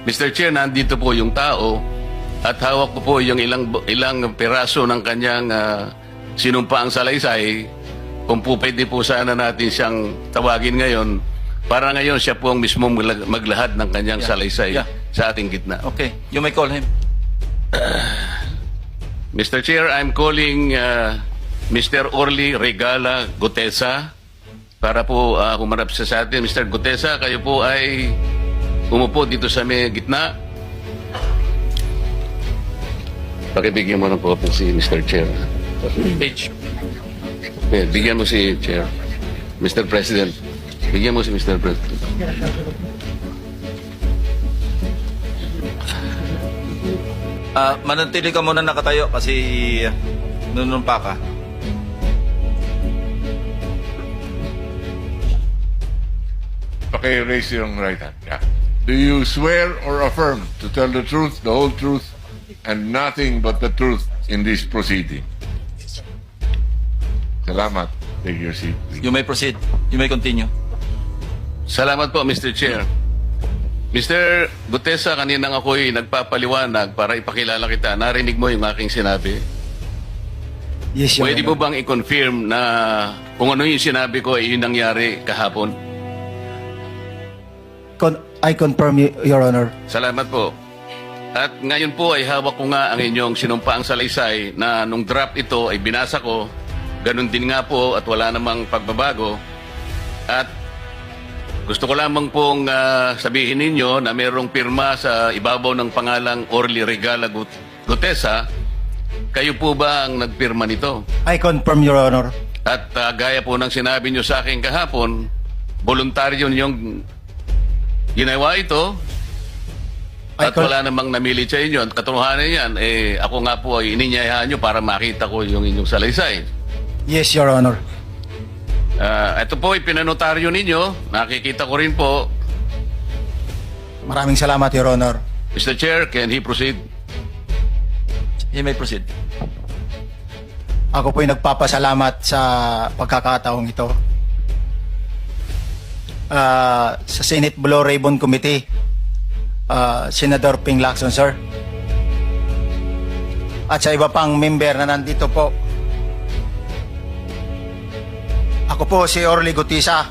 Mr. Chair, nandito po yung tao at hawak ko po yung ilang piraso ng kanyang sinumpaang salaysay. Kung po pwede po sana natin siyang tawagin ngayon, para ngayon siya po ang mismong maglahad ng kanyang salaysay sa ating gitna. Okay, you may call him. Mr. Chair, I'm calling Mr. Orly Regala Gutesa para po humarap siya sa atin. Mr. Gutesa, kayo po ay umupo dito sa may gitna. Pakibigyan mo ng po si Mr. Chair. Page. Bigyan mo si Chair. Mr. President. Bigyan mo si Mr. President. Manatili ka muna nakatayo kasi nunumpa ka. Okay, raise your right hand. Yeah. Do you swear or affirm to tell the truth, the whole truth, and nothing but the truth in this proceeding? Salamat. Take your seat, please. You may proceed. You may continue. Salamat po, Mr. Chair. Mr. Gutesa, kaninang ako'y nagpapaliwanag para ipakilala kita. Narinig mo yung aking sinabi. Yes, Your Pwede Honor. mo bang i-confirm na kung ano yung sinabi ko ay yun nangyari kahapon? I confirm, Your Honor. Salamat po. At ngayon po ay hawak ko nga ang inyong sinumpaang salaysay na nung draft ito ay binasa ko. Ganun din nga po at wala namang pagbabago. At gusto ko lamang pong sabihin ninyo na mayroong pirma sa ibabaw ng pangalang Orly Regala Gutesa. Kayo po ba ang nagpirma nito? I confirm, Your Honor. At gaya po ng sinabi nyo sa akin kahapon, voluntaryo ninyong ginawa ito at wala namang namilit sa inyo. At katotohanan yan, ako nga po ay ininyayahan nyo para makita ko yung inyong salaysay. Yes, Your Honor. Ito po ay pinanotaryo ninyo. Nakikita ko rin po. Maraming salamat, Your Honor. Mr. Chair, can he proceed? You may proceed. Ako po'y nagpapasalamat sa pagkakataong ito. Sa Senate Blue Ribbon Committee, Senador Ping Lacson, sir. At sa iba pang member na nandito po. Ako po si Orly Gutesa,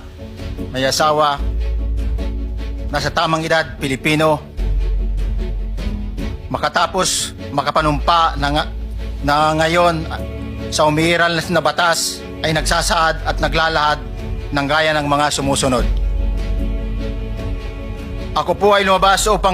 may asawa, nasa tamang edad, Pilipino. Makatapos makapanumpa na ngayon sa umiiral na batas ay nagsasaad at naglalahad ng gaya ng mga sumusunod. Ako po ay lumabas upang